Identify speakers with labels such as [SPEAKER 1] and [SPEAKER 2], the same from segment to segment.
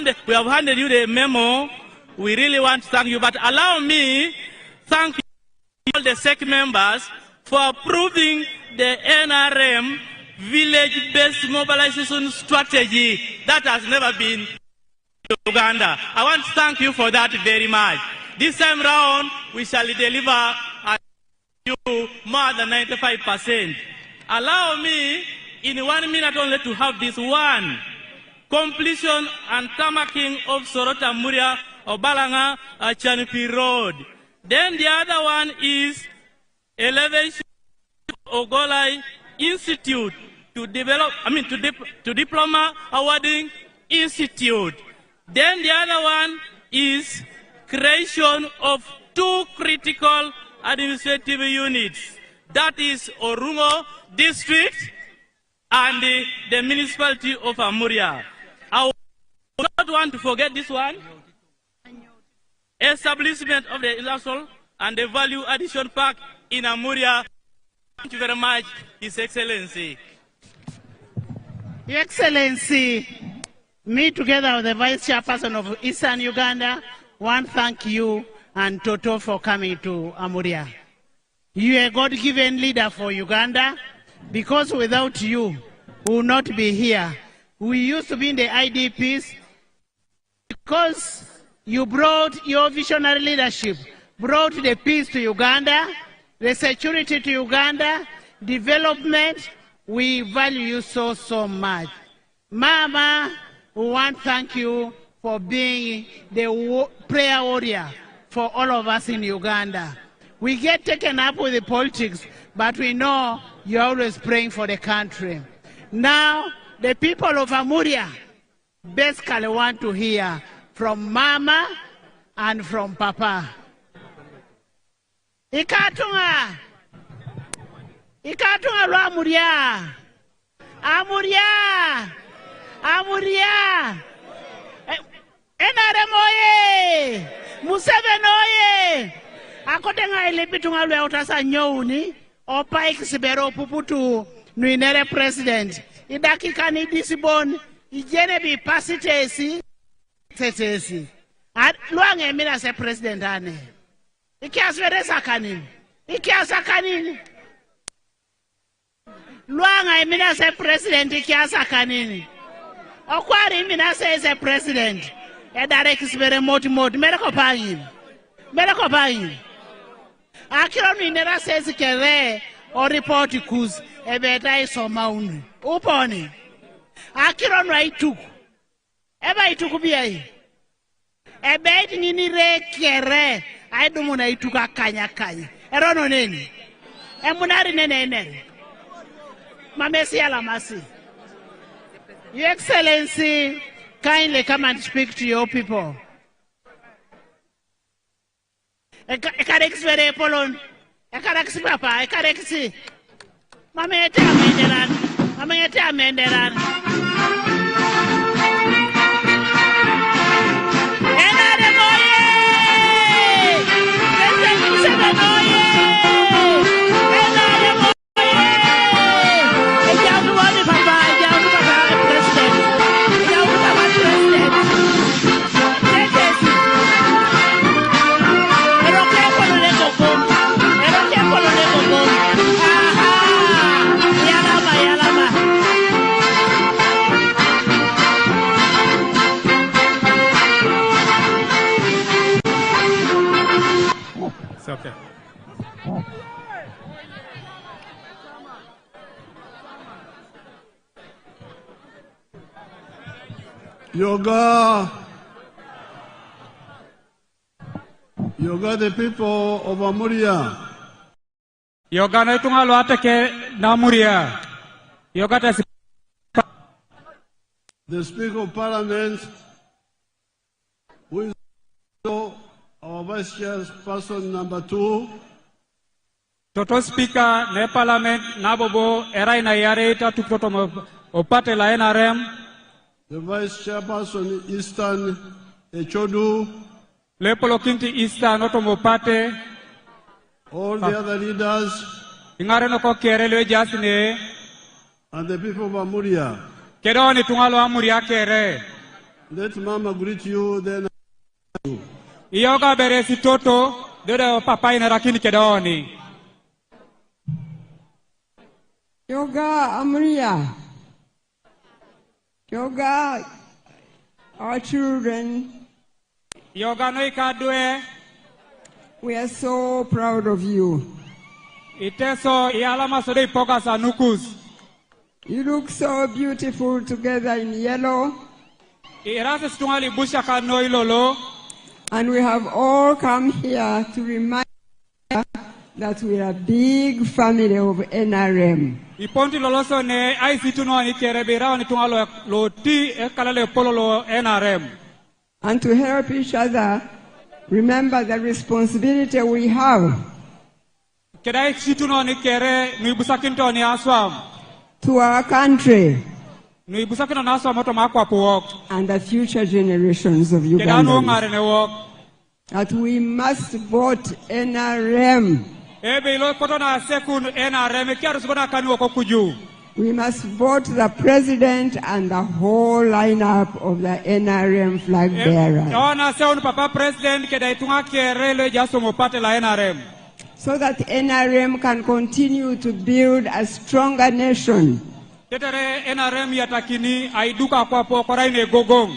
[SPEAKER 1] have handed you the memo. We really want to thank you, but allow me thank all the SEC members for approving the NRM village-based mobilization strategy that has never been in Uganda. I want to thank you for that very much. This time round, we shall deliver you more than 95%. Allow me, in 1 minute only, to have this one. Completion and tarmacking of Sorota Amuria Obalanga Chanipi Road. Then the other one is elevation of Ogolai Institute to develop, to diploma awarding institute. Then the other one is creation of 2 critical administrative units. That is Orungo District and the municipality of Amuria. I would not want to forget this one. Establishment of the industrial and the value addition park in Amuria. Thank you very much, His Excellency.
[SPEAKER 2] Your Excellency, me together with the Vice Chairperson of Eastern Uganda, want to thank you and Toto for coming to Amuria. You are a God-given leader for Uganda, because without you, we would not be here. We used to be in the IDPs because you brought your visionary leadership, brought the peace to Uganda, the security to Uganda, development. We value you so, so much. Mama, we want to thank you for being the prayer warrior for all of us in Uganda. We get taken up with the politics, but we know you're always praying for the country. Now, the people of Amuria basically want to hear from Mama and from Papa. Ikatunga lo Amuria. Amuria. Amuria. NRM oye. Museveni oye. Akotenga ilipitunga lwe utasa nyouni. Opa ikisibero puputu nuinere president. Idakika ni disibon. Ijene bi pasitesi. Tetesi. Luange mina se president ane. Ikiaswere sakanini. Ikiasa kanini. Luanga mina se president ikiasa kanini. Okwari mina se president. Edare kisibere moti. Mereko payin. Akiro minera says kere or report kuz ebeta isoma unu. Uponi. Akiro no ituk. Eba ituku biyai. Ebe nini re kere. Aidumu na ituka kanya. Erono neni. Emunari nene. Mamesi alamasi. Your Excellency, kindly come and speak to your people. Ekarex polon. Ekarex papa. Ekarex. Mamete amenderan.
[SPEAKER 3] Okay. Yoga, the people of Amuria.
[SPEAKER 4] Yoga na itunga lo atake na Amuria. Yoga ta
[SPEAKER 3] The Speaker of Parliament, who is our Vice Chairperson number 2.
[SPEAKER 4] Toto Speaker ne Parliament na bobo erai na yare ita tukoto opate la NRM.
[SPEAKER 3] The Vice Chairperson Eastern Echodu.
[SPEAKER 4] Lepolo kinti Eastern otomopate.
[SPEAKER 3] All the other leaders.
[SPEAKER 4] Ingare no ko kerele jasine.
[SPEAKER 3] And the people of Amuria.
[SPEAKER 4] Kedo ni tungalo Amuria kere.
[SPEAKER 3] Let Mama greet you, then
[SPEAKER 4] Yoga beresi toto, dede papa ina rakini kedoni.
[SPEAKER 5] Yoga Amuria. Yoga, our children.
[SPEAKER 4] Yoga no ikadwe.
[SPEAKER 5] We are so proud of you.
[SPEAKER 4] Iteso ialama sode ipoka sanukus.
[SPEAKER 5] You look so beautiful together in yellow.
[SPEAKER 4] Irase stungali busha kano ilolo.
[SPEAKER 5] And we have all come here to remind you that we are a big family of NRM.
[SPEAKER 4] Iponti loloso ne ICT no ni kerebira ni tungalo loti ekalale pololo NRM.
[SPEAKER 5] And to help each other, remember the responsibility we have
[SPEAKER 4] Kedai ICT no ni kere ni busakinto ni aswam.
[SPEAKER 5] to our country
[SPEAKER 4] Ni busakino na aswam oto makwa puok.
[SPEAKER 5] and the future generations of
[SPEAKER 4] Kedano
[SPEAKER 5] Uganda.
[SPEAKER 4] ngare ne wok.
[SPEAKER 5] That we must vote NRM.
[SPEAKER 4] Ebe ilo koto na sekun NRM kiaru sibona kani woko kuju.
[SPEAKER 5] We must vote the president and the whole lineup of the NRM flag bearers.
[SPEAKER 4] Ona seun papa president kedai tunga kere le jaso mopate la NRM.
[SPEAKER 5] So that NRM can continue to build a stronger nation.
[SPEAKER 4] Tetere NRM yatakini aiduka kwa pokora ine gogong.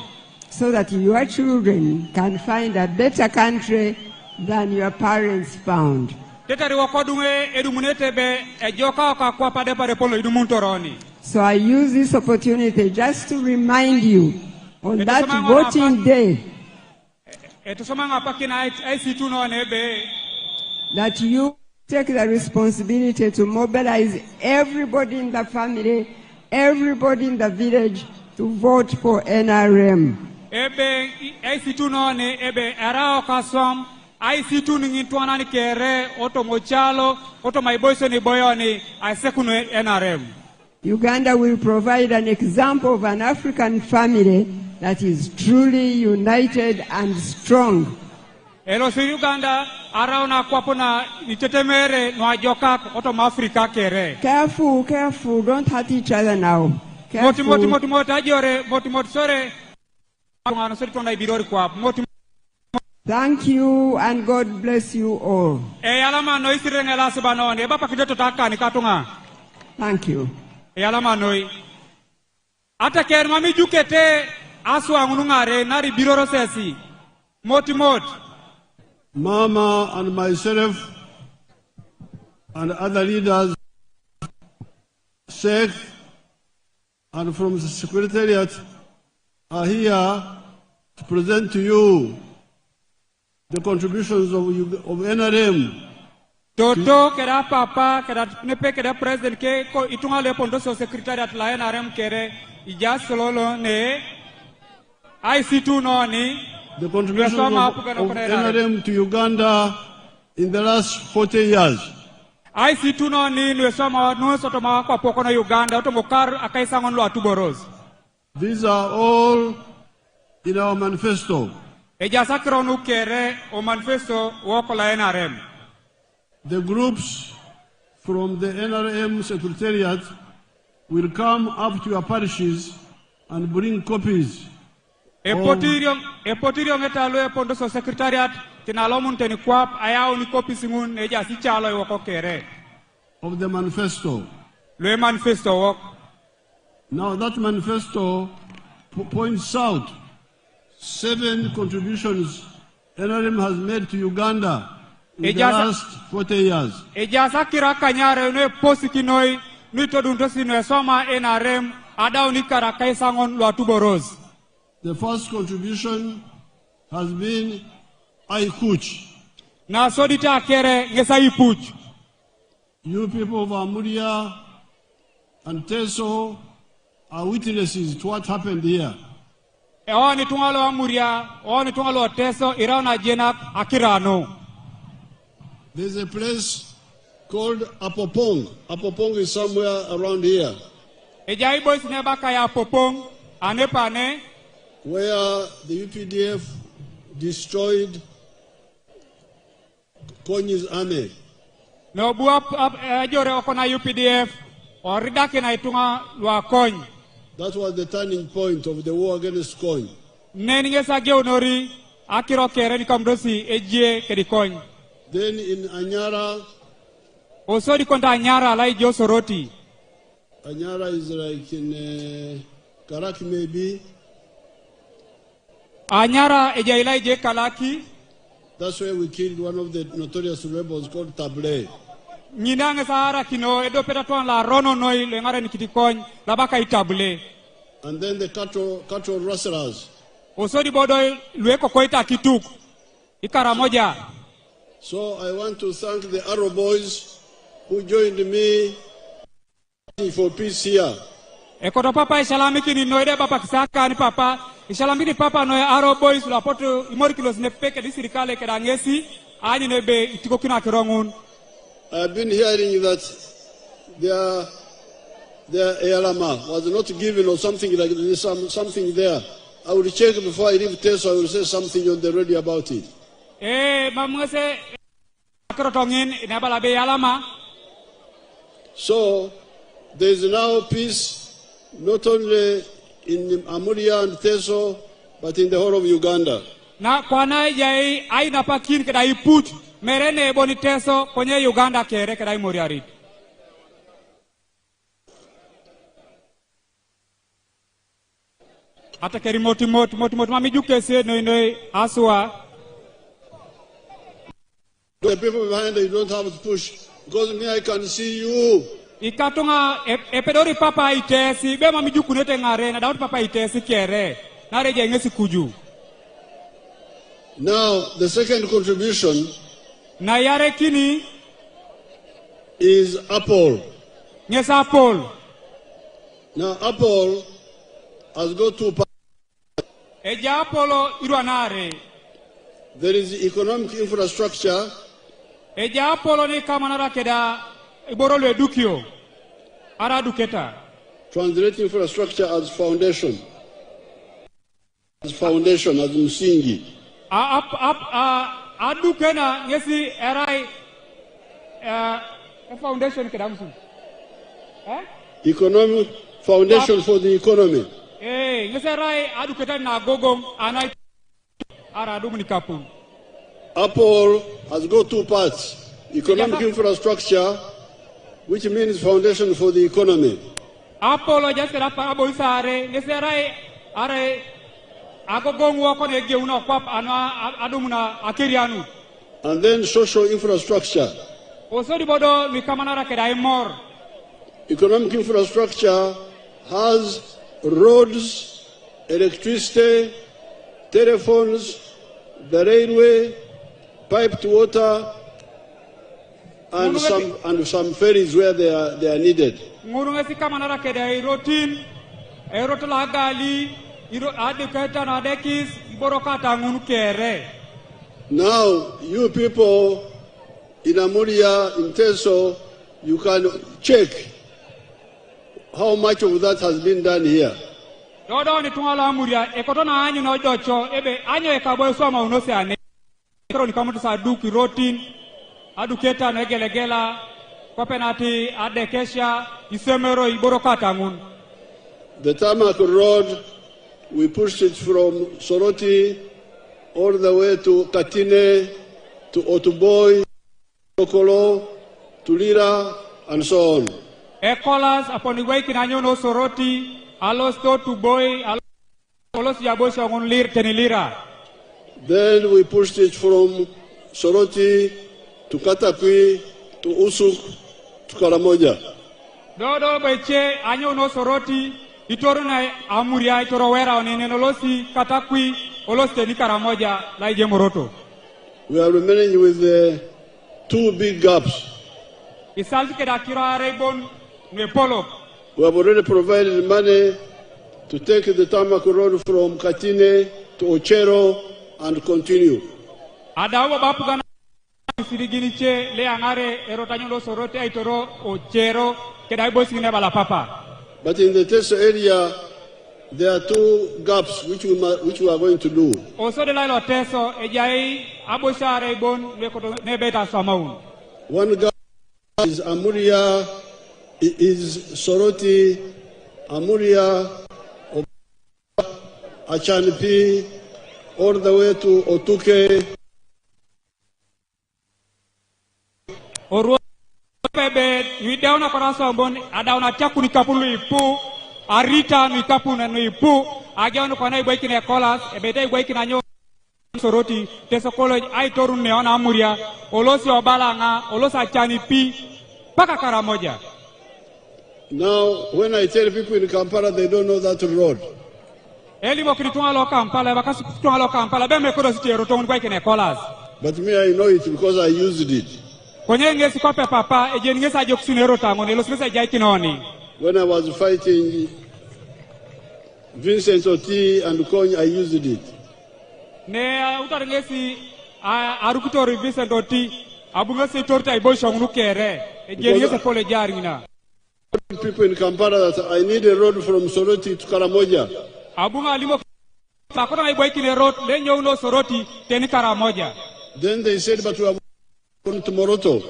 [SPEAKER 5] So that your children can find a better country than your parents found.
[SPEAKER 4] Tetere wakodunge edumunete be ejoka kwa pade pade polo idumuntoroni.
[SPEAKER 5] So I use this opportunity just to remind you on that voting day
[SPEAKER 4] Etosomanga pakina ICT no nebe.
[SPEAKER 5] that you take the responsibility to mobilize everybody in the family, everybody in the village to vote for NRM.
[SPEAKER 4] Ebe ICT no ne ebe arao kasom ICT ni tuana ni kere oto mochalo oto maiboiso ni boyoni asekunu NRM.
[SPEAKER 5] Uganda will provide an example of an African family that is truly united and strong.
[SPEAKER 4] Elo si Uganda arauna kwapona nitetemere no ajoka oto Afrika kere.
[SPEAKER 5] Careful, careful, don't hurt each other now.
[SPEAKER 4] Moti
[SPEAKER 5] Careful.
[SPEAKER 4] ajore moti sore ngano sori tonda ibirori kwa moti.
[SPEAKER 5] Thank you and God bless you all.
[SPEAKER 4] Alama no isirenge la sebano ne bapa kidoto taka ni katunga.
[SPEAKER 5] Thank you.
[SPEAKER 4] Alama noi. Ata ker mami jukete aswa ngunungare nari biroro sesi. Moti.
[SPEAKER 3] Mama and myself and other leaders, Sheikh, and from the Secretariat are here to present to you the contributions of NRM.
[SPEAKER 4] Toto kera papa kera nepe kera president ke ko itunga le pondo so secretariat la NRM kere ija sololo ne IC2 no ni
[SPEAKER 3] The contributions of NRM to Uganda in the last 40 years.
[SPEAKER 4] IC2 no ni nwesoma no soto ma kwa poko na Uganda to mokar akaisangon lo atuboros.
[SPEAKER 3] These are all in our manifesto.
[SPEAKER 4] Eja sakro no kere o manifesto woko la NRM.
[SPEAKER 3] The groups from the NRM Secretariat will come up to your parishes and bring copies.
[SPEAKER 4] Epotirio metalo e pondo so secretariat tinalomun teni kwap ayao ni kopi singun eja si chalo e woko kere.
[SPEAKER 3] Of the manifesto.
[SPEAKER 4] Le manifesto wok.
[SPEAKER 3] Now that manifesto points out 7 contributions NRM has made to Uganda in the last 40 years.
[SPEAKER 4] Eja sakira kanyare ne posikinoi nito dundosi no soma NRM adao ni karakai sangon lo atuboros.
[SPEAKER 3] The first contribution has been Aikuch.
[SPEAKER 4] Na sodita kere ngesa ipuch.
[SPEAKER 3] You people of Amuria and Teso are witnesses to what happened here.
[SPEAKER 4] Oni tungalo Amuria, oni tungalo Teso, iraona jenak akirano.
[SPEAKER 3] There's a place called Apopong. Apopong is somewhere around here.
[SPEAKER 4] Ejai boys nebaka ya Apopong, anepane.
[SPEAKER 3] Where the UPDF destroyed Konyi's army.
[SPEAKER 4] No buap ajore okona UPDF oridake na itunga lwa Kony.
[SPEAKER 3] That was the turning point of the war against Kony.
[SPEAKER 4] Neningesa geonori akiro kere ni kamdosi eje kedikony.
[SPEAKER 3] Then in Anyara.
[SPEAKER 4] Also di konta Anyara lai jo soroti.
[SPEAKER 3] Anyara is like in Karaki maybe.
[SPEAKER 4] Anyara eje ilai je Kalaki.
[SPEAKER 3] That's where we killed one of the notorious rebels called Table.
[SPEAKER 4] Nyinange sahara kino edo petatuan la rono noi lengare ni kitikony labaka Itable.
[SPEAKER 3] And then the cattle rustlers.
[SPEAKER 4] Also di bodo lueko koita kituk. Ikara moja.
[SPEAKER 3] So I want to thank the Arrow boys who joined me for peace here.
[SPEAKER 4] Ekoto papa ishalamiki ni noide papa kisaka ni papa ishalamiki papa noe Arrow boys la poto imori kilos ne peke di sirikale kedangesi ani nebe itiko kina kirongun.
[SPEAKER 3] I've been hearing that their Elama was not given or something like this, something there. I will check before I leave Teso. I will say something on the radio about it. So there is now peace not only in Amuria and Teso, but in the whole of Uganda.
[SPEAKER 4] Na kwana jai aina pakin kedai put merene boni Teso konye Uganda kere kedai moriarit. Ata keri moti mami juke se no aswa.
[SPEAKER 3] The people behind you don't have to push because me I can see you.
[SPEAKER 4] Ikatunga epedori papa itesi be mami juku nete ngare na daud papa itesi kere na reje ngesi kuju.
[SPEAKER 3] Now the second contribution
[SPEAKER 4] na yare kini
[SPEAKER 3] is Apple.
[SPEAKER 4] Yes, Apple.
[SPEAKER 3] Now Apple has got two parts.
[SPEAKER 4] Eja Apollo iruanare.
[SPEAKER 3] There is economic infrastructure.
[SPEAKER 4] Eja Apollo ni kamanara keda iborolo edukio. Ara duketa.
[SPEAKER 3] Translate infrastructure as foundation. As foundation, as msingi.
[SPEAKER 4] Adukena ngesi erai foundation keda msingi.
[SPEAKER 3] Economic foundation for the economy.
[SPEAKER 4] Ngeserai aduketa na gogong anai ara dumuni kapun.
[SPEAKER 3] Apple has got two parts. Economic infrastructure, which means foundation for the economy.
[SPEAKER 4] Apple just rapa aboisare ngeserai are agogong wako nege una kwap ana adumuna akirianu.
[SPEAKER 3] And then social infrastructure.
[SPEAKER 4] Also di bodo ni kamanara kedai mor.
[SPEAKER 3] Economic infrastructure has roads, electricity, telephones, the railway, piped water, and some ferries where they are needed.
[SPEAKER 4] Ngurungesi kamanara kedai rotin, erotala gali, adeketa na dekis, iborokata ngunu kere.
[SPEAKER 3] Now, you people in Amuria, in Teso, you can check how much of that has been done here.
[SPEAKER 4] Dodo ni tungala Amuria, ekotona anyu na ojocho, ebe anyo ekaboy soma unose ane. Ekoro ni kamutu sa aduki rotin, aduketa na egelegela, kopenati, adekesha, isemero, iborokata ngun.
[SPEAKER 3] The tarmac road, we pushed it from Soroti all the way to Katine, to Otuboy, Okolo, to Lira, and so on.
[SPEAKER 4] Ekolas upon the way kinanyo no Soroti, alos to boy, alos yabosha on lir tenilira.
[SPEAKER 3] Then we pushed it from Soroti to Katakwi, to Usuk, to Karamoja.
[SPEAKER 4] Dodo beche anyo no Soroti, itoro na Amuria, itoro wera onenolosi, Katakwi, olos teni Karamoja, laije moroto.
[SPEAKER 3] We are remaining with two big gaps.
[SPEAKER 4] Isalti kedakira rebon. We have
[SPEAKER 3] already provided money to take the tarmac road from Katine to Ochero and continue.
[SPEAKER 4] Adawa bapugana siriginiche le angare erotanyo sorote aitoro Ochero kedai bosingine bala papa.
[SPEAKER 3] But in the Teso area, there are two gaps which we are going to do.
[SPEAKER 4] Also the line of Teso ejai aboshare bon nebeta samaun.
[SPEAKER 3] One gap is Amuria. Is Soroti, Amuria, Achanipi, all the way to Otuke.
[SPEAKER 4] Pebe ni dauna korasa bon adauna chaku ni kapulu ipu arita ni kapu na no ipu agano kona iboiki ne kolas ebete iboiki na nyo soroti teso college ai torun ne ona Amuria olosi obalanga olosa Achanipi paka Karamoja.
[SPEAKER 3] Now when I tell people in Kampala they don't know that road.
[SPEAKER 4] Eli mo kritunga lo Kampala bakasi kritunga lo Kampala be me kodo sitero to iboiki ne kolas.
[SPEAKER 3] But me I know it because I used it. When I was fighting Vincent Oti and Kony, I used it. People in Kampala that I need a road from Soroti to Karamoja. Then they said, but we are going to Moroto.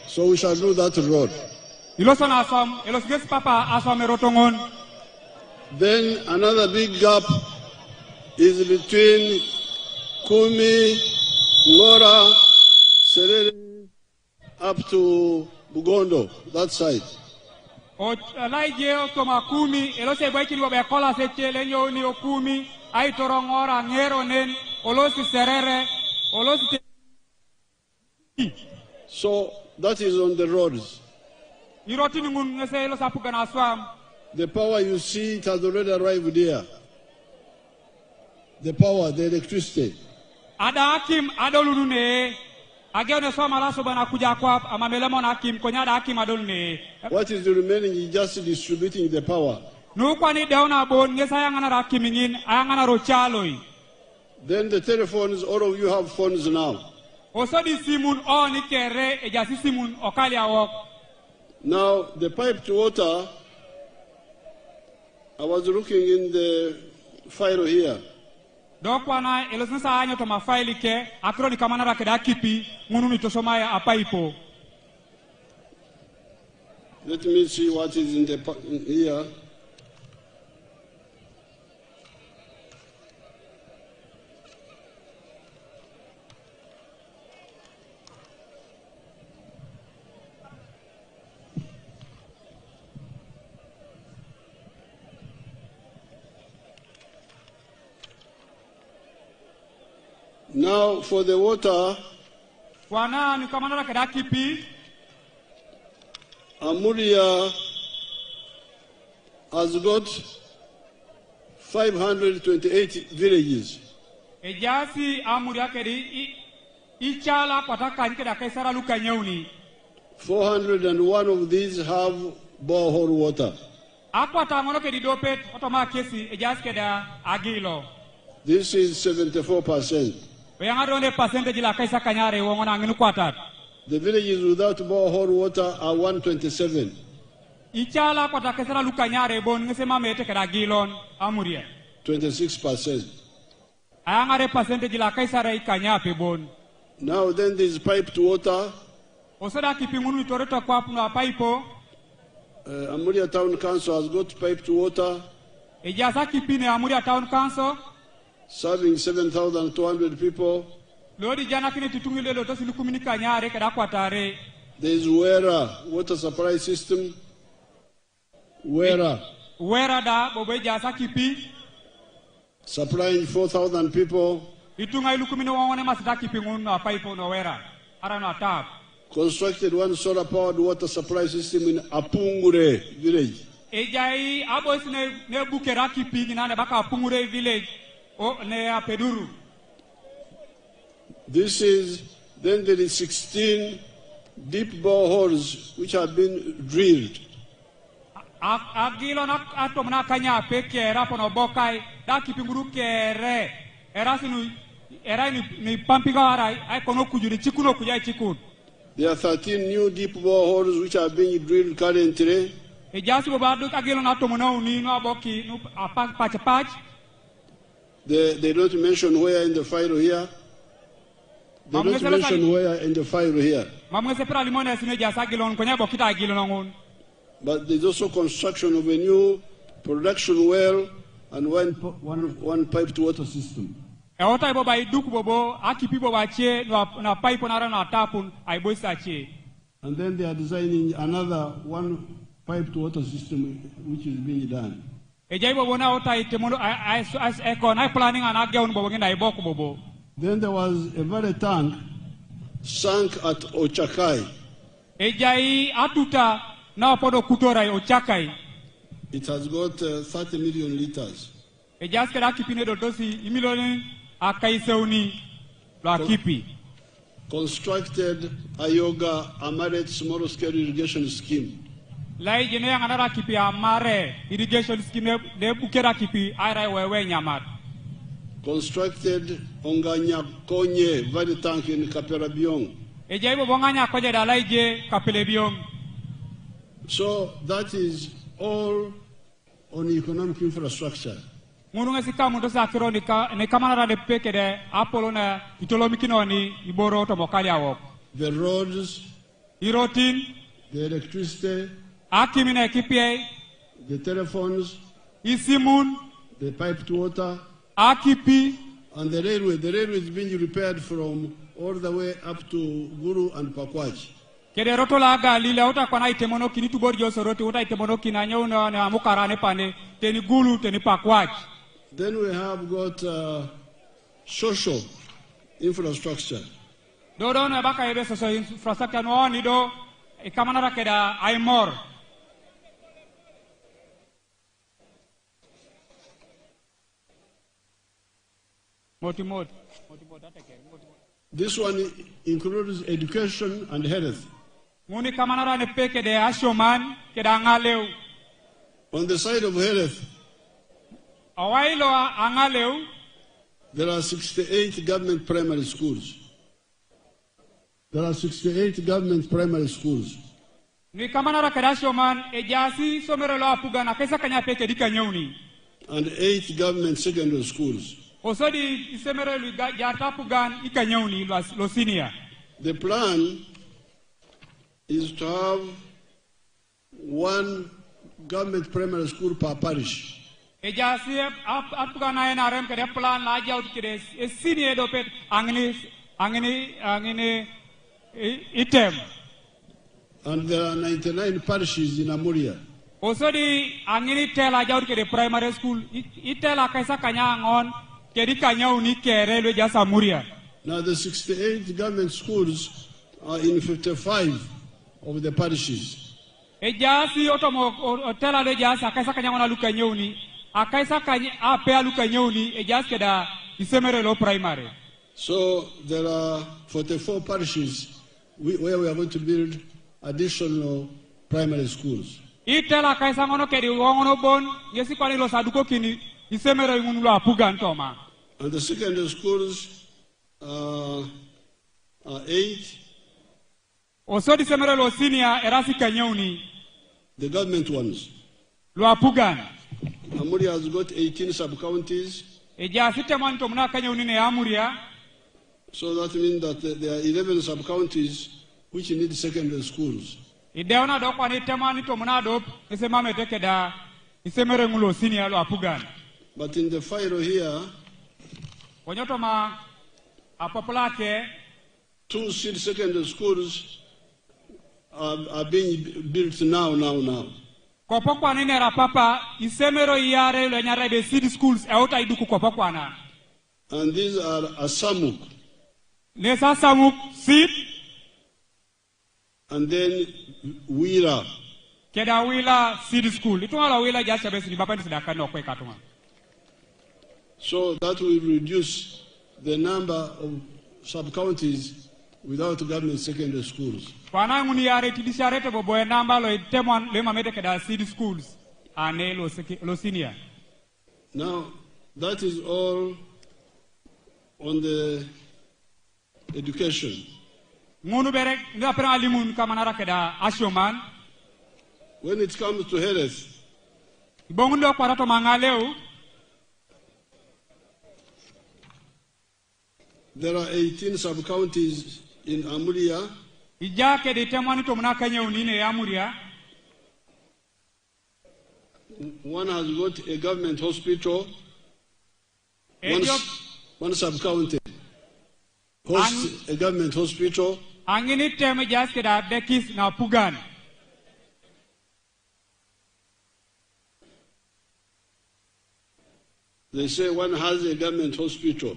[SPEAKER 3] So we shall do that road. Then another big gap is between Kumi, Ngora, Serere, up to Bugondo, that side. So that is on the roads. The power you see, it has already arrived there. The power, the electricity. What is remaining is just distributing the power. Then the telephones, all of you have phones now. Now the pipe to water, I was looking in the file here. Let me see what is in here. Now for the water, Amuria has got 528 villages. 401 of these have borehole water. This is 74%. The villages without borehole water are 127. 26%. Now then this pipe to water. Amuria Town Council has got pipe to water. Serving 7,200 people. There is Wera water supply system. Wera supplying 4,000 people. Constructed one solar powered water supply system in Apungure village. This is, then there is 16 deep boreholes which have been drilled. There are 13 new deep boreholes which are being drilled currently. They don't mention where in the file here. They don't mention where in the file here. But there's also construction of a new production well and one piped water system. And then they are designing another one piped water system which is being done. Then there was a very tank sunk at Ochakai. It has got 30 million liters. Constructed Ayoga Amaret small scale irrigation scheme. Constructed Onganya Konye very tank in Kaperabiong. So that is all on economic infrastructure. The roads, the electricity, the telephones, the piped water, and the railway. The railway is being repaired from all the way up to Guru and Pakwach. Then we have got social infrastructure. This one includes education and health. On the side of health, there are 68 government primary schools. There are 68 government primary schools. And 8 government secondary schools. The plan is to have 1 government primary school per parish. And there are 99 parishes in Amuria. Primary school. Now the 68 government schools are in 55 of the parishes. So there are 44 parishes where we are going to build additional primary schools. And the secondary schools are 8. The government ones. Amuria has got 18 sub-counties. So that means that there are 11 sub-counties which need secondary schools. But in the file here, 2 seed secondary schools are being built now. And these are Asamuk.
[SPEAKER 4] Seed.
[SPEAKER 3] And then Wira.
[SPEAKER 4] Seed school.
[SPEAKER 3] So that will reduce the number of sub-counties without government secondary schools.
[SPEAKER 4] Seed schools.
[SPEAKER 3] Now, that is all on the education. When it comes to health, There are 18 sub-counties in Amuria.
[SPEAKER 4] Ijake de temwani to muna kanya unine ya Amuria.
[SPEAKER 3] One has got a government hospital. One sub-county hosts a government hospital.
[SPEAKER 4] Angini teme jaske da dekis na pugan.
[SPEAKER 3] They say one has a government hospital.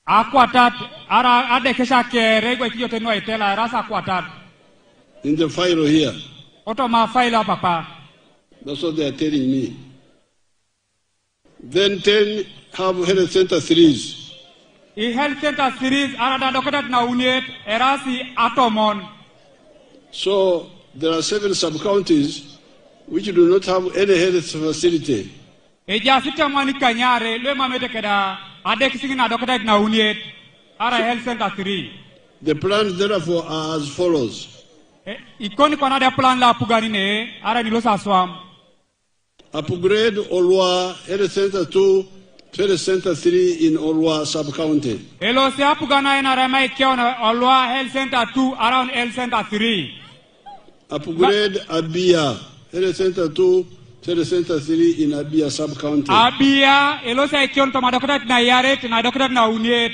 [SPEAKER 4] Akwatat ara adekesha ke regwe kiyote no itela rasa akwatat.
[SPEAKER 3] In the file here.
[SPEAKER 4] Oto ma file papa.
[SPEAKER 3] That's what they are telling me. Then 10 have health center 3s.
[SPEAKER 4] I health center 3s ara da dokatat na uniet erasi atomon.
[SPEAKER 3] So there are 7 sub-counties which do not have any health facility.
[SPEAKER 4] Eja sita mwani kanyare lwe mamete keda adekisi na dokatat na uniet ara health center 3.
[SPEAKER 3] The plans therefore are as follows.
[SPEAKER 4] Ikoni kwa nade plan la puganine ara nilosa swam.
[SPEAKER 3] Upgrade Olwa Health Center 2, Health Center 3 in Olwa sub-county.
[SPEAKER 4] Elo se apugana ina remai kiona Olwa Health Center 2 around Health Center 3.
[SPEAKER 3] Upgrade Abia Health Center 2, Health Center 3 in Abia sub-county.
[SPEAKER 4] Abia elo se kiona to madokrat na yaret na dokrat na uniet.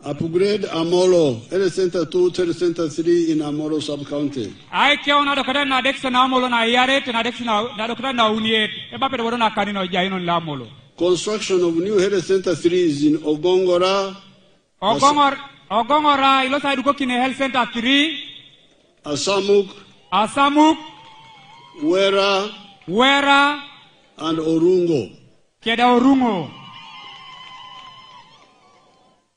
[SPEAKER 3] Upgrade Amolo Health Center 2, Health Center 3 in Amolo sub-county.
[SPEAKER 4] Ai kiona dokrat na deksa na Amolo na yaret na deksa na dokrat na uniet. Eba pede na kanino jaino la Amolo.
[SPEAKER 3] Construction of new health center 3s in Ogongora.
[SPEAKER 4] Ogongora ilo sa duko kine health center 3. Asamuk. Wera
[SPEAKER 3] and Orungo.
[SPEAKER 4] Keda Orungo.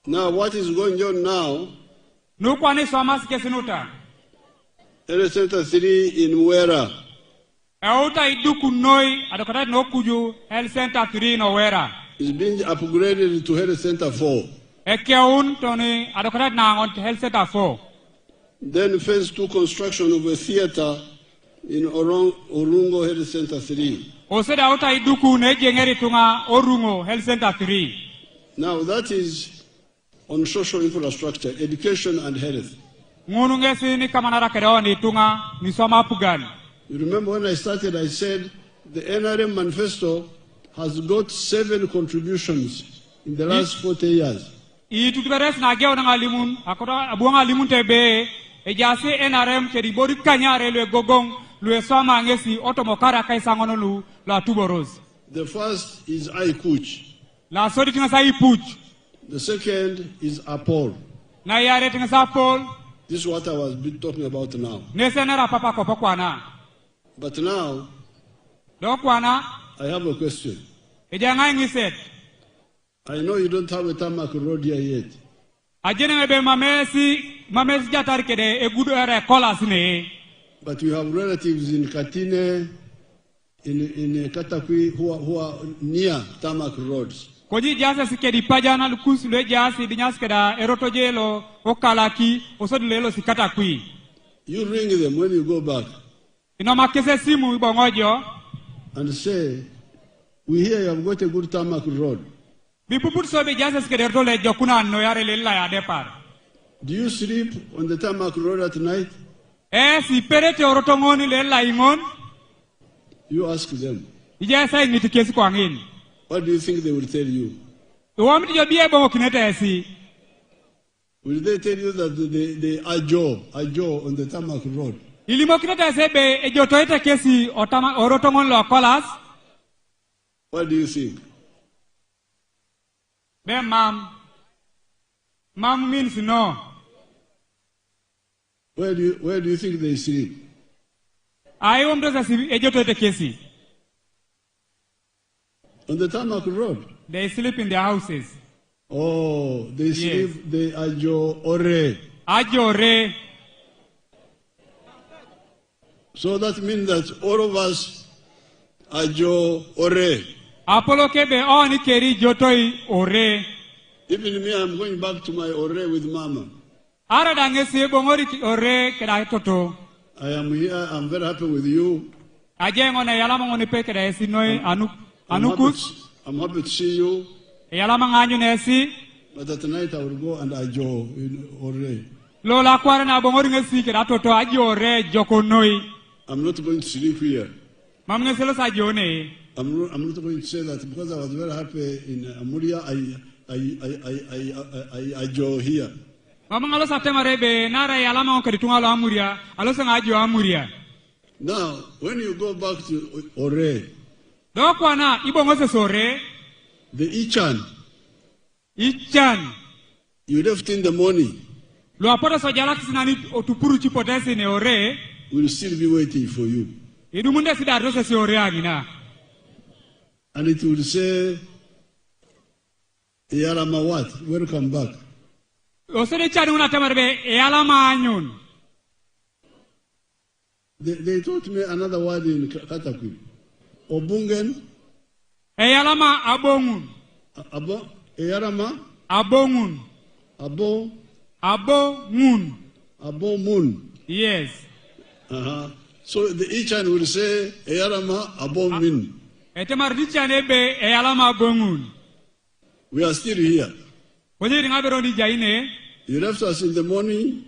[SPEAKER 3] Now what is going on now?
[SPEAKER 4] Nukwani somas kesinuta.
[SPEAKER 3] Health center 3 in Wera.
[SPEAKER 4] Euta iduku noi adokata no kuju health center 3 no Wera.
[SPEAKER 3] Is being upgraded to health center 4.
[SPEAKER 4] Ekeun toni adokata na on health center 4.
[SPEAKER 3] Then phase 2 construction of a theater in Orungo Health Center 3.
[SPEAKER 4] Oseda euta iduku ne jengeri tunga Orungo Health Center 3.
[SPEAKER 3] Now that is on social infrastructure, education and health.
[SPEAKER 4] Ngunu ngesi ni kamanara kedoni tunga ni soma pugani.
[SPEAKER 3] You remember when I started, I said the NRM manifesto has got 7 contributions in the last 40 years.
[SPEAKER 4] Itutuberes na geo na ngalimun, akota abuang ngalimun tebe, ejasi NRM kedi bori kanyare lwe gogong, lwe soma ngesi otomokara kaisangono lu la tuboros.
[SPEAKER 3] The first is Aikuch.
[SPEAKER 4] La sodi tingasa ipuch.
[SPEAKER 3] The second is Apol.
[SPEAKER 4] Na yare tingasa Apol.
[SPEAKER 3] This is what I was talking about now.
[SPEAKER 4] Nesenera papa kopokwana.
[SPEAKER 3] But now,
[SPEAKER 4] I
[SPEAKER 3] have a question. I know you don't have a tarmac road here yet. But you have relatives in Katine, in Katakwi, who are near tarmac roads.
[SPEAKER 4] Koji jasa sikedi pajana lukus le jasi dinyaskeda erotojelo okalaki osodulelo sikatakwi.
[SPEAKER 3] You ring them when you go back. And say, we hear you have got a good tarmac road. Do you sleep on the tarmac road at night? You ask them. What do you think they will tell you? Will they tell you that they ajo on the tarmac road? What do you think?
[SPEAKER 4] Mom means no.
[SPEAKER 3] Where do you think they sleep?
[SPEAKER 4] On
[SPEAKER 3] the tarmac road.
[SPEAKER 4] They sleep in their houses.
[SPEAKER 3] Oh, they sleep. Yes. They ajo ore. So that means that all of us ajo ore.
[SPEAKER 4] Apollo kebe oni keri jotoi ore.
[SPEAKER 3] Even me, I'm going back to my ore with Mama.
[SPEAKER 4] Ara dangesi bongori ore keda toto.
[SPEAKER 3] I am here. I'm very happy with you.
[SPEAKER 4] Ajengo na yalama ngoni pe keda esi noi anukus.
[SPEAKER 3] I'm happy to see you.
[SPEAKER 4] Yalama nganyu nesi.
[SPEAKER 3] But at night I will go and ajo in Ore.
[SPEAKER 4] Lola kwara na bongori ngesi ke atoto ajore jokonoi.
[SPEAKER 3] I'm not going to sleep here.
[SPEAKER 4] Mam ngeselo sa jone.
[SPEAKER 3] I'm not going to say that because I was very happy in Amuria. I ajo here.
[SPEAKER 4] Mam ngalo sa temarebe nara yalama on keditunga lo Amuria. Alo sa ajo Amuria.
[SPEAKER 3] Now, when you go back to Ore,
[SPEAKER 4] do kwana ibongo se sore.
[SPEAKER 3] The Ichan. You left in the morning.
[SPEAKER 4] Lo apota so jala kisinani otupuru chipotesi ne Ore.
[SPEAKER 3] We'll still be waiting for you.
[SPEAKER 4] Idumunde sida rose si Ore agina.
[SPEAKER 3] And it will say, Yarama what? Welcome back.
[SPEAKER 4] Osede chani una temarbe yalama anyun.
[SPEAKER 3] They taught me another word in Katakwi. Obungen.
[SPEAKER 4] Eyalama abongun.
[SPEAKER 3] Eyalama?
[SPEAKER 4] Abongun. Abongun.
[SPEAKER 3] Abomun.
[SPEAKER 4] Yes.
[SPEAKER 3] So the Ichan will say, Eyalama abomin.
[SPEAKER 4] Etemardichane eyalama abongun.
[SPEAKER 3] We are still here.
[SPEAKER 4] You
[SPEAKER 3] left us in the morning.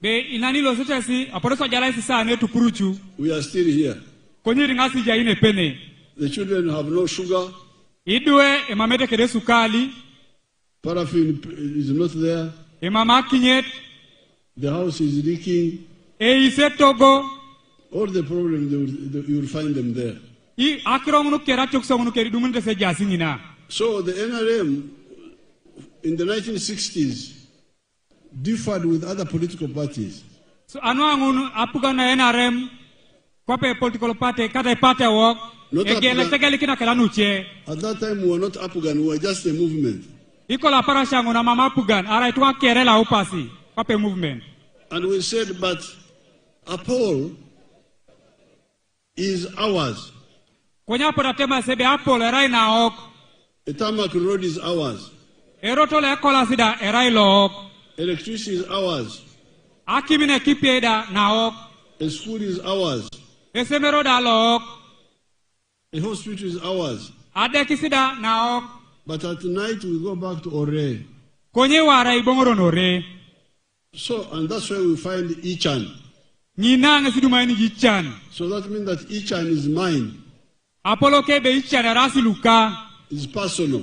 [SPEAKER 3] We are still here. The children have no sugar. Paraffin is not there. The house is leaking. All the problems, you will find them there. So the NRM in the 1960s differed with other political parties.
[SPEAKER 4] So anuangun apugana NRM kwape political party kata party work egele tegele kina kala nuche.
[SPEAKER 3] At that time we were not Apugan, we were just a movement.
[SPEAKER 4] Ikola parashangu na mama Apugan ara itwa kerela upasi kwape movement.
[SPEAKER 3] And we said, but Apol is ours.
[SPEAKER 4] Konya podatema sebe Apol erai na ok.
[SPEAKER 3] Etamak road is ours.
[SPEAKER 4] Erotole ekola sida erai lo.
[SPEAKER 3] Electricity is ours.
[SPEAKER 4] Akimine kipieda na ok.
[SPEAKER 3] A school is ours.
[SPEAKER 4] Esemero da lo.
[SPEAKER 3] A hospital is ours.
[SPEAKER 4] Adekisida na ok.
[SPEAKER 3] But at night we go back to Ore.
[SPEAKER 4] Konye wara ibongoro nore.
[SPEAKER 3] So, and that's where we find Ichan.
[SPEAKER 4] Nyinanga sidumaini Ichan.
[SPEAKER 3] So that means that Ichan is mine.
[SPEAKER 4] Apollo kebe Ichan erasi luka.
[SPEAKER 3] Is personal.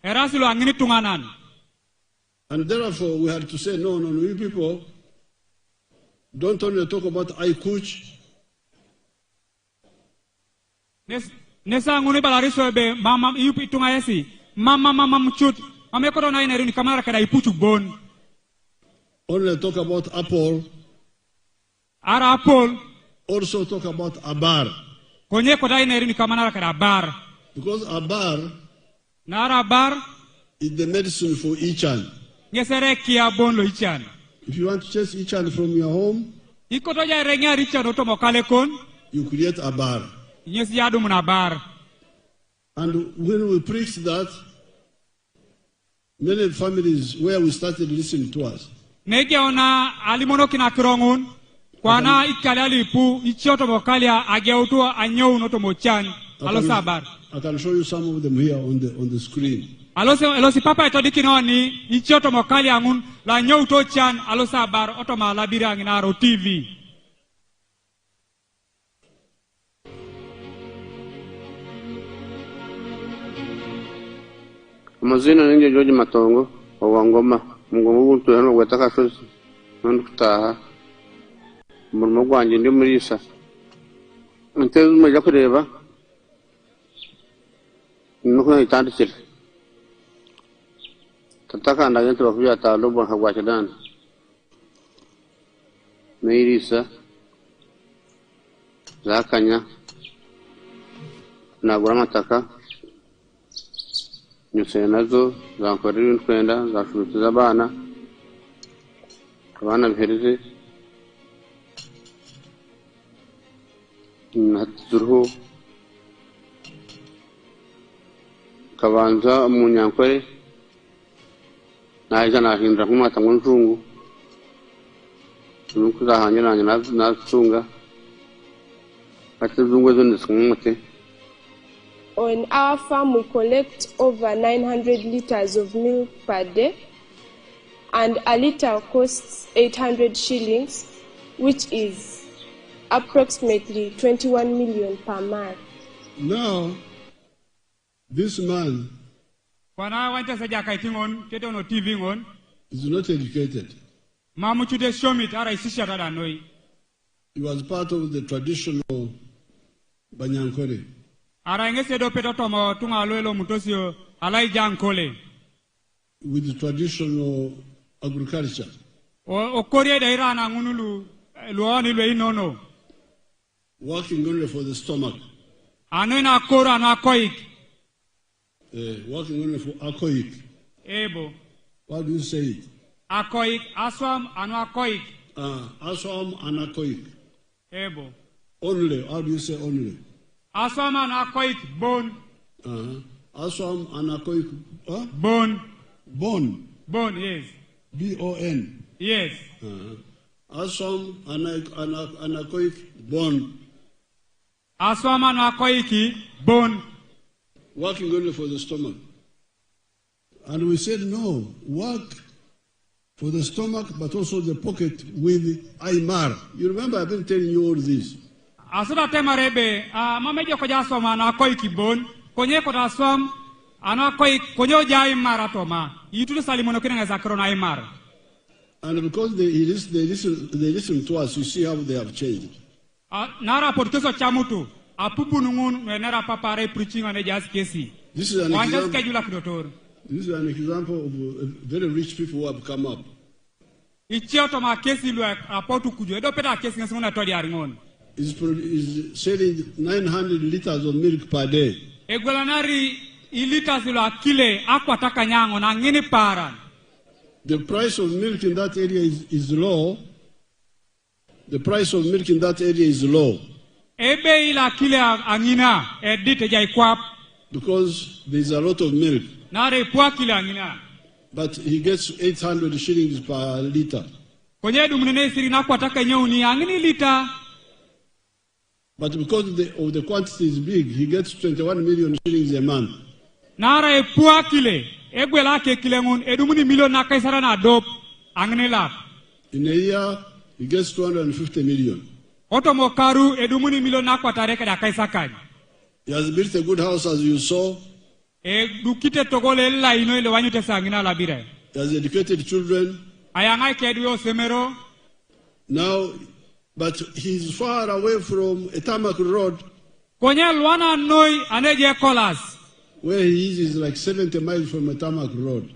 [SPEAKER 4] Erasi lu angini tunganan.
[SPEAKER 3] And therefore we had to say, no, you people don't only talk about Aikuch.
[SPEAKER 4] Nesa nguni balari sobe mama yupi tungayesi. Mama mchut. Mame kodo na ineru ni kamara kada ipuchu bon.
[SPEAKER 3] Only talk about Apple.
[SPEAKER 4] Ara Apple.
[SPEAKER 3] Also talk about Abar.
[SPEAKER 4] Konye koda ineru ni kamara kada Abar.
[SPEAKER 3] Because Abar.
[SPEAKER 4] Nara Abar.
[SPEAKER 3] Is the medicine for Ichan.
[SPEAKER 4] Ngesere kia bon lo Ichan.
[SPEAKER 3] If you want to chase Ichan from your home.
[SPEAKER 4] Ikoto ya renya Ichan otomo kale kon.
[SPEAKER 3] You create Abar.
[SPEAKER 4] Yes, yadu mun Abar.
[SPEAKER 3] And when we preached that, many families where we started listening to us.
[SPEAKER 4] Nege ona alimono kina kirongun. Kwana ikali alipu ichioto mokalia ageutu anyou noto mochan. Alosa Abar.
[SPEAKER 3] I can show you some of them here on the screen.
[SPEAKER 4] Alosi papa etodikinoni ichioto mokalia angun la nyou to chan alosa Abar otoma labira nginaro TV.
[SPEAKER 6] Amazina ninge George Matongo owangoma mungoma buntu hano gwataka shozi nandutaha murimo gwanje ndi murisa nteze mujya kureba nuko itandikira tatakanda gento bakuya talobo hagwachadana meirisa zakanya nagura mataka nyuse nazo zankorera inkwenda zashurutse abana bihereze natuzuru kabanza mu nyankore naje nahindura nk'umwata ngo njungu nuko zahanye nanye nasunga atuzungwe zo ndisumute.
[SPEAKER 7] On our farm, we collect over 900 liters of milk per day. and a liter costs 800 shillings, which is approximately 21 million per month.
[SPEAKER 3] Now, this man is not educated. He was part of the traditional Banyankore. With the traditional agriculture. Working only for the stomach. Working only for akoik. What do you say it?
[SPEAKER 4] Akoik, aswam, and akoik.
[SPEAKER 3] Aswam and akoik.
[SPEAKER 4] Ebo.
[SPEAKER 3] Only. How do you say only?
[SPEAKER 4] Aswam and akoik, bone.
[SPEAKER 3] Aswam and akoik.
[SPEAKER 4] Bone.
[SPEAKER 3] Bone.
[SPEAKER 4] Bone, yes.
[SPEAKER 3] B-O-N.
[SPEAKER 4] Yes.
[SPEAKER 3] Aswam and akoik, bone.
[SPEAKER 4] Aswam and akoiki, bone.
[SPEAKER 3] Working only for the stomach. And we said, no, work for the stomach, but also the pocket with Aymar. You remember, I've been telling you all this.
[SPEAKER 4] Asura temarebe, mamejo koja aswam and akoiki bone, konye kota aswam, and akoik, konyo ja Aymar atoma. Yitulu salimono kina zakrona Aymar. And
[SPEAKER 3] because they listen to us, you see how they have changed.
[SPEAKER 4] Nara portoso chamutu. Apupu nungun nara papare preaching on a jazz kesi.
[SPEAKER 3] This is an example of very rich people who have come up. Is selling 900 liters of milk per day. The price of milk in that area is low. The price of milk in that area is low. Because there's a lot of milk. But he gets 800 shillings per liter. But because of the quantity is big, he gets 21 million shillings a month. In a year, he gets 250 million. He has built a good house, as you saw. He has educated children. Now, but he's far away from a tarmac road. Where he is like 70 miles from a tarmac road.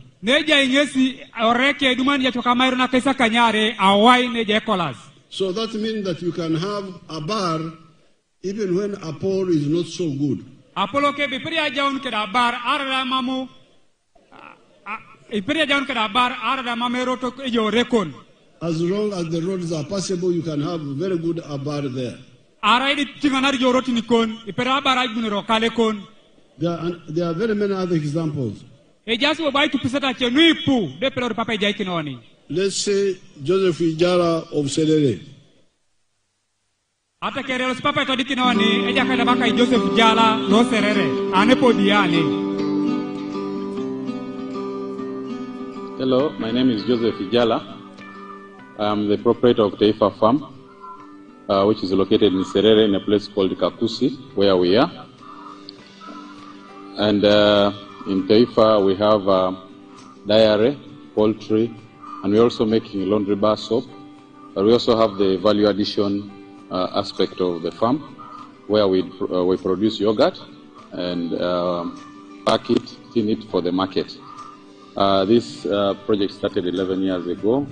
[SPEAKER 3] So that means that you can have a bar even when a pole is not so good. As long as the roads are passable, you can have a very good bar there. There are very many other examples. Let's say Joseph Ijara of Serere.
[SPEAKER 8] Hello, my name is Joseph Ijala. I'm the proprietor of Taifa Farm, which is located in Serere in a place called Kakusi, where we are. And in Taifa we have dairy, poultry, and we're also making laundry bar soap. But we also have the value addition aspect of the farm, where we produce yogurt and pack it, tin it for the market. This project started 11 years ago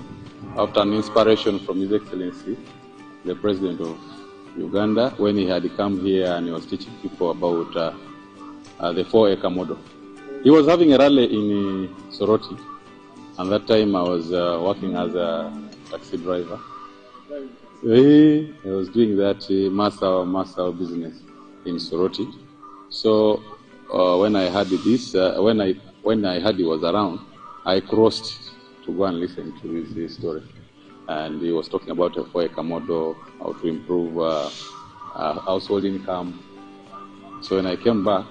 [SPEAKER 8] after an inspiration from His Excellency, the President of Uganda, when he had come here and he was teaching people about the 4-acre model. He was having a rally in Soroti. And that time I was working as a taxi driver. I was doing that master business in Soroti. So when I heard this, when I heard he was around, I crossed to go and listen to his story. And he was talking about a 4-acre model, how to improve household income. So when I came back,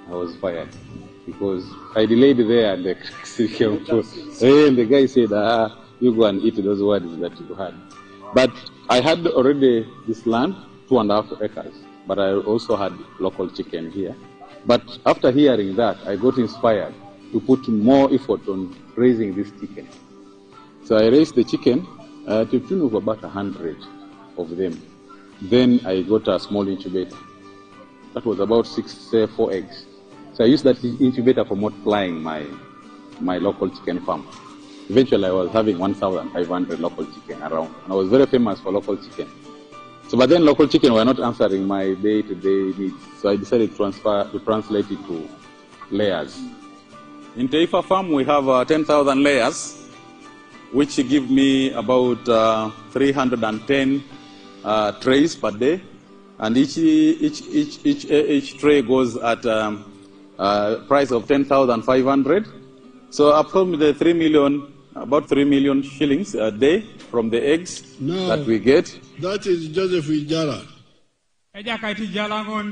[SPEAKER 8] I was fired. because I delayed there and the came to, and the guy said, you go and eat those words that you had. But I had already this land, 2.5 acres, but I also had local chicken here. But after hearing that, I got inspired to put more effort on raising this chicken. So I raised the chicken to the tune of about 100 of them. Then I got a small incubator. That was about 4 eggs. So I used that incubator for multiplying my local chicken farm. Eventually I was having 1,500 local chicken around. And I was very famous for local chicken. So but then local chicken were not answering my day-to-day needs. So I decided to translate it to layers. In Taifa farm we have 10,000 layers, which give me about 310 trays per day, and each tray goes at price of 10,500. So up from the 3 million, about 3 million shillings a day from the eggs that we get.
[SPEAKER 3] That is Joseph Ijara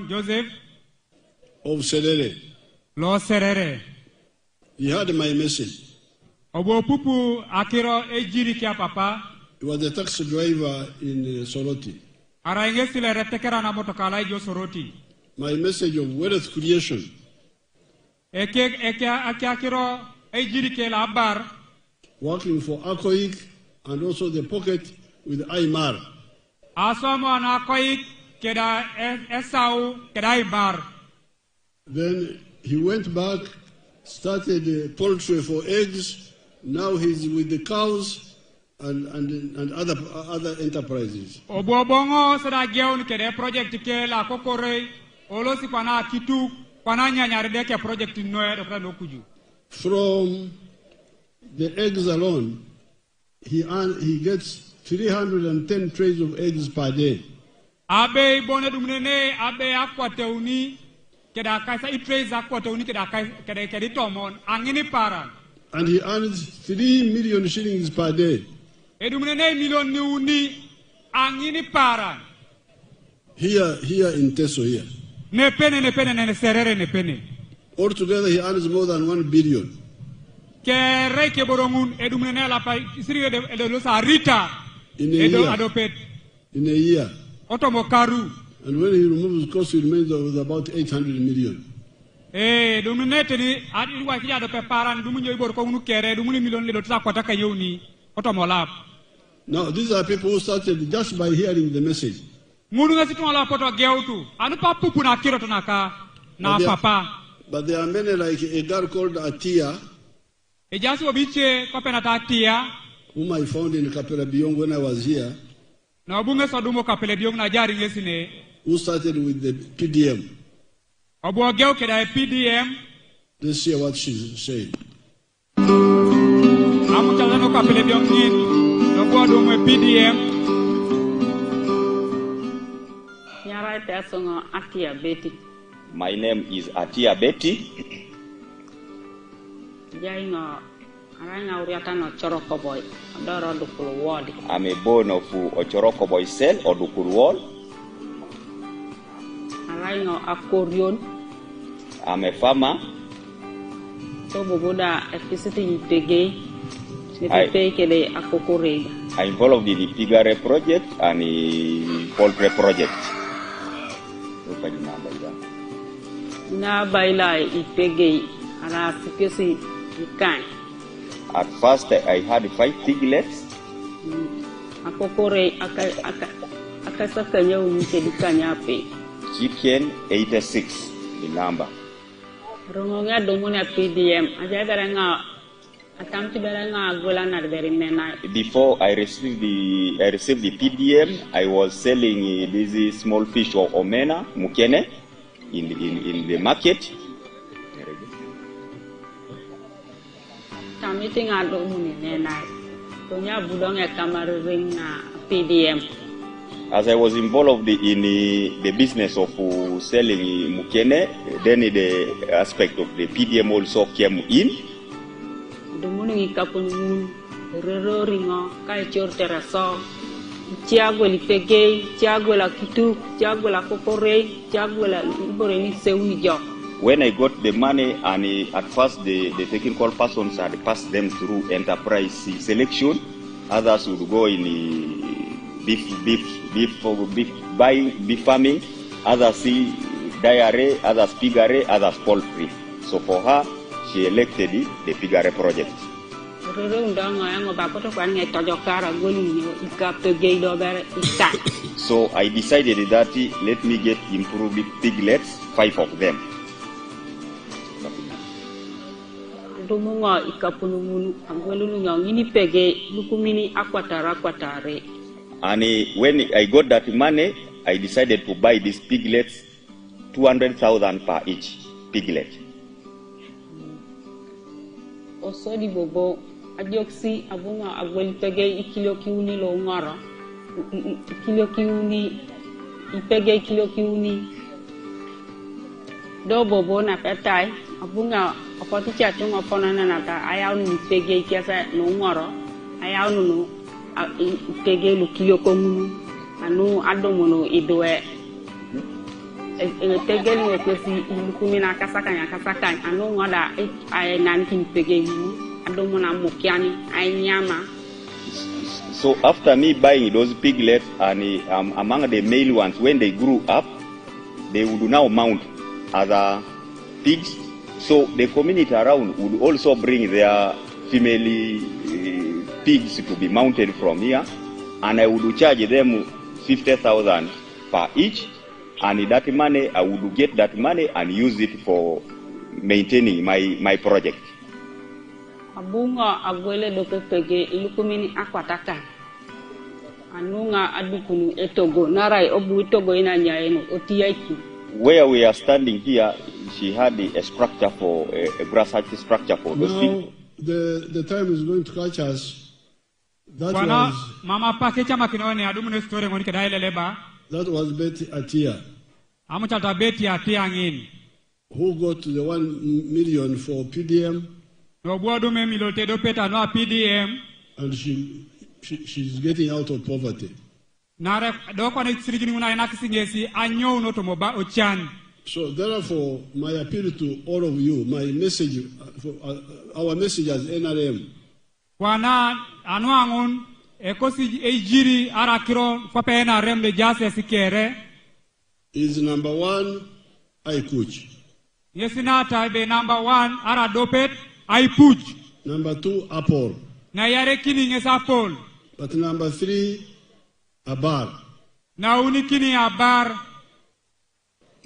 [SPEAKER 4] Joseph
[SPEAKER 3] of Serere.
[SPEAKER 4] Lo Serere.
[SPEAKER 3] He heard my message.
[SPEAKER 4] Obo pupu akiro ejiri kia papa.
[SPEAKER 3] He was a taxi driver in Soroti.
[SPEAKER 4] Ara ingesile retekera na motokala ijo Soroti.
[SPEAKER 3] My message of wealth creation.
[SPEAKER 4] Eke akiro ejiri ke la bar.
[SPEAKER 3] Working for Akoik and also the pocket with Aymar.
[SPEAKER 4] Asomo na Akoik keda Esau keda Aymar.
[SPEAKER 3] Then he went back, started poultry for eggs. Now he's with the cows and other enterprises.
[SPEAKER 4] Obobongo sada geon kede project ke la kokore olosi pana kitu pana nyanyarde ke project noe dokra nokuju.
[SPEAKER 3] From the eggs alone, he gets 310 trays of eggs per day.
[SPEAKER 4] Abe bone dumnene abe akwateuni keda kaisa trays akwateuni keda tomon angini para.
[SPEAKER 3] And he earns 3 million shillings per day.
[SPEAKER 4] Edumnene million niuni angini para.
[SPEAKER 3] Here in Teso here.
[SPEAKER 4] Ne serere ne pene.
[SPEAKER 3] Altogether he earns more than 1 billion.
[SPEAKER 4] Kere ke borongun edumnene la pa isiri de losa rita.
[SPEAKER 3] In a year.
[SPEAKER 4] Otomokaru.
[SPEAKER 3] And when he removes cost, he remains with about 800 million.
[SPEAKER 4] Dominately, I didn't want to pay paran, Dumunio Borconu Kere, Dumuni million little Zapataka Yoni, Otomolap.
[SPEAKER 3] Now, these are people who started just by hearing the message.
[SPEAKER 4] Munasitola Poto Geutu, and Papu Kirotonaka, na Papa.
[SPEAKER 3] But there are many like a girl called Atia,
[SPEAKER 4] a Jasubiche, Copenatatia,
[SPEAKER 3] whom I found in Capelabion when I was here.
[SPEAKER 4] Now Bunga Sodumo Capelabion Najari Lesine,
[SPEAKER 3] who started with the PDM.
[SPEAKER 4] PDM.
[SPEAKER 3] Let's hear what she's saying.
[SPEAKER 4] PDM.
[SPEAKER 9] My name is Atia Betty. I'm a born of Ochoroko Boy Cell or Dukurwal. I'm a farmer. I'm involved in the Pigare project and the poultry project. At first, I had 5 piglets. Chicken 86 the number. Before I received the PDM, I was selling this small fish of omena, mukene, in the market. As I was involved in the business of selling mukene, then the aspect of the PDM also came in. When I got the money, and at first the technical persons had passed them through enterprise selection. Others would go in beef farming. Others see dairy, others piggery, others poultry. So for her, she elected the piggery project. So I decided that let me get improved piglets, 5 of them. And when I got that money, I decided to buy these piglets, 200,000 per each piglet.
[SPEAKER 10] Also, the bobo, adioxi, abunga, agwel pege, ikilo kiuni lo ngara, ikilo kiuni, ipege ikilo kiuni. Do bobo na petai, abunga, apoti chatung opona na nata, ayaw ni pege ikiasa no ngara, ayaw no pege lu kilo komunu, anu adomono idoe. Pege lu kwesi ilukumina kasakanya, anu ngada ay nanti pege lu, adomona mukiani, ay nyama.
[SPEAKER 9] So after me buying those piglets, and among the male ones, when they grew up, they would now mount other pigs. So the community around would also bring their female pigs to be mounted from here, and I would charge them 50,000 per each, and that money, I would get that money and use it for maintaining my project.
[SPEAKER 10] Abunga agwele dope pege ilukumini akwataka. Anunga adukunu etogo narai obu etogo ina nyaeno otiyaiki.
[SPEAKER 9] Where we are standing here, she had a structure for a grass structure for those people.
[SPEAKER 3] The time is going to catch us. That was Betty Atia. Who got the 1 million for PDM. And she's getting out of poverty. So therefore, my appeal to all of you, my message, our message as NRM, is number 1, I coach.
[SPEAKER 4] Number 1, ara dopet, I puj.
[SPEAKER 3] Number 2, Apple.
[SPEAKER 4] Na yare kini ngesa Apple.
[SPEAKER 3] But number 3, Abar.
[SPEAKER 4] Na unikini Abar.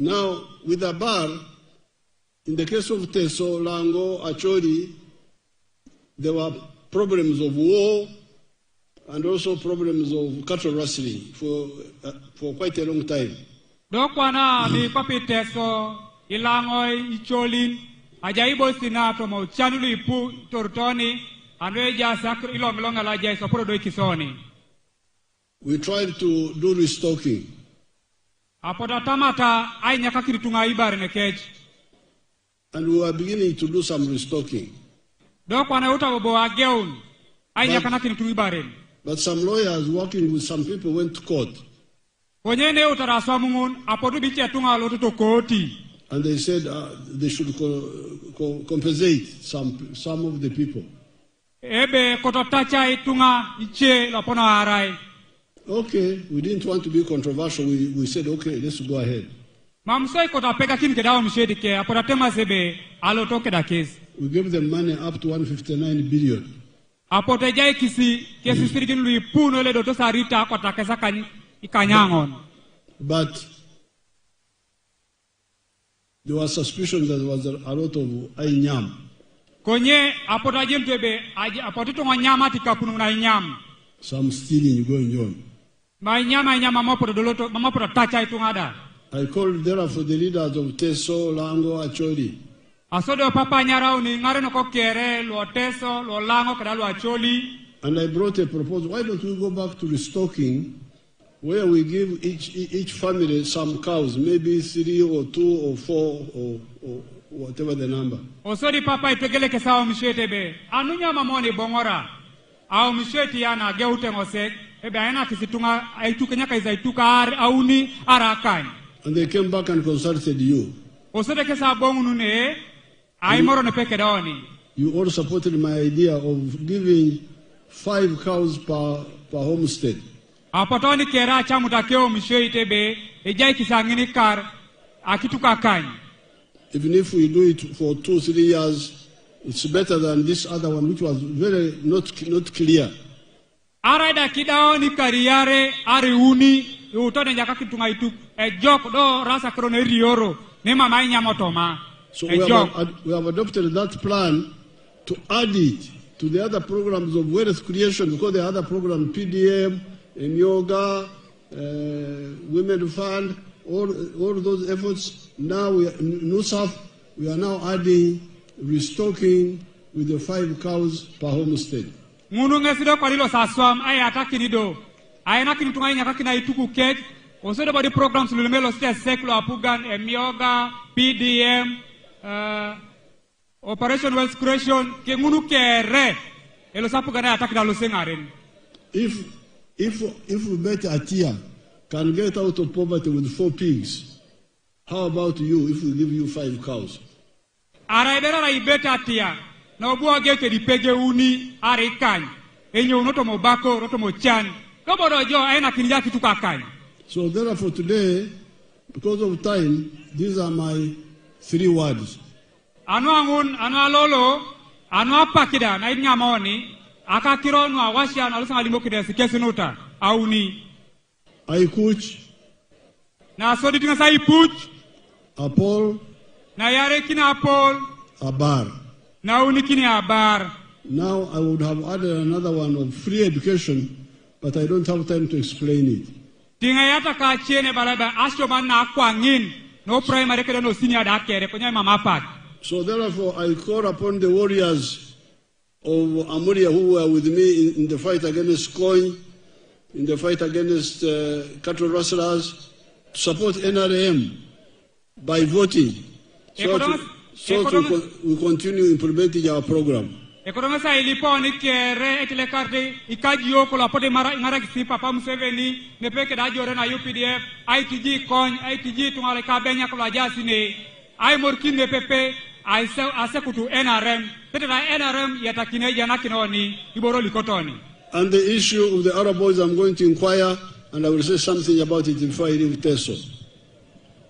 [SPEAKER 3] Now, with Abar, in the case of Teso, Lango, Acholi, there were problems of war and also problems of cattle rustling for quite a long time.
[SPEAKER 4] Dokwana ni papi Teso, Ilangoi, Icholin, Ajaibo Sinato, Chanulu Ipu, Tortoni, and Reja Sakri Longa Laja, Soporo Kisoni.
[SPEAKER 3] We tried to do restocking.
[SPEAKER 4] And we
[SPEAKER 3] were beginning to do some restocking. But some lawyers working with some people went to court. And they said they should compensate some of the people. Okay, we didn't want to be controversial. We said, okay, let's go ahead. We gave them money up to 159 billion. But there was suspicion that there was a lot of ainyam. Some stealing going on. I called therefore the leaders of Teso, Lango, Acholi. And I brought a proposal. Why don't we go back to restocking, where we give each family some cows, maybe 3 or 2 or 4 or whatever the number. And they came back and consulted you.
[SPEAKER 4] Osede kesa bongu ne ai moro ne peke daoni.
[SPEAKER 3] You all supported my idea of giving 5 cows per homestead.
[SPEAKER 4] Apotoni kera chamu takeo mishwe itebe ejai kisangini kar akituka kanyi.
[SPEAKER 3] Even if we do it for 2-3 years, it's better than this other one, which was very not clear.
[SPEAKER 4] Araida kidaoni kariare ari uni utone jaka kitunga itu jok do rasa krone rioro ne mama nyamotoma.
[SPEAKER 3] So we have adopted that plan to add it to the other programs of wealth creation, because the other program, PDM, yoga, women fund, all those efforts. Now NUSAF, we are now adding restocking with the 5 cows per homestead.
[SPEAKER 4] Mununga sido kwa lilo saswam ay ataki nido ay nakini tunga nyakaki na ituku kek osodo body programs lulumelo stia seklo apugan yoga, PDM, Operation Wealth Creation ke munu kere elo sapugan ay ataki na lusengaren.
[SPEAKER 3] If we bet Atia can get out of poverty with 4 pigs, how about you if we give you 5 cows?
[SPEAKER 4] Araibera la ibeta Atia na obuwa geke di pege uni arikan enyo noto mobako noto mochan kobodo jo aina kinja kitu kakai.
[SPEAKER 3] So therefore today, because of time, these are my 3 words.
[SPEAKER 4] Anu angun anu alolo anu apakida na inya maoni akakiro nu awasha na alusa alimo kide sikesinuta auni
[SPEAKER 3] I coach
[SPEAKER 4] na sodi tinga sai puch
[SPEAKER 3] Apol
[SPEAKER 4] na yare kina Apol
[SPEAKER 3] Abar.
[SPEAKER 4] na uni kini Abar.
[SPEAKER 3] Now I would have added another one of free education, but I don't have time to explain it.
[SPEAKER 4] Tinga yata ka chene balaba asho man na kwangin no primary kede no senior da kere konya mama pat.
[SPEAKER 3] So therefore I call upon the warriors of Amuria who were with me in the fight against coin, in the fight against cattle rustlers, to support NRM by voting. So we continue implementing our program.
[SPEAKER 4] Economia sa ilipo ni kere etile karte ikaji yoko la pote mara ingara kisi papa Museveni ne peke da jore na UPDF ITG coin ITG tungale kabenya kwa jasi ne ai morkin ne pepe ai ase kutu NRM pete na NRM yatakine jana kinoni iboro likotoni.
[SPEAKER 3] And the issue of the Arab boys, I'm going to inquire and I will say something about it before I leave Teso.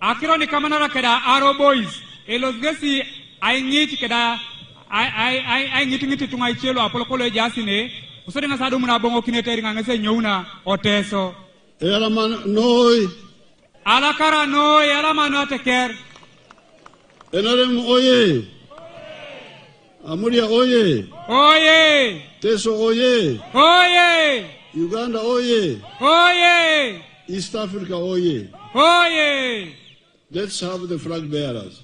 [SPEAKER 4] Akiro ni kamanara keda Arab boys elos gesi ai ngiti keda ai ngiti tungai chelo apolokolo jasine usode ngasadu muna bongo kineteri ngase nyouna oteso
[SPEAKER 3] Elaman noi
[SPEAKER 4] alakara noi elaman oteker
[SPEAKER 3] NRM oye Amuria oye
[SPEAKER 4] oye
[SPEAKER 3] Teso oye
[SPEAKER 4] oye
[SPEAKER 3] Uganda oye
[SPEAKER 4] oye
[SPEAKER 3] East Africa oye
[SPEAKER 4] oye.
[SPEAKER 3] Let's have the flag bearers.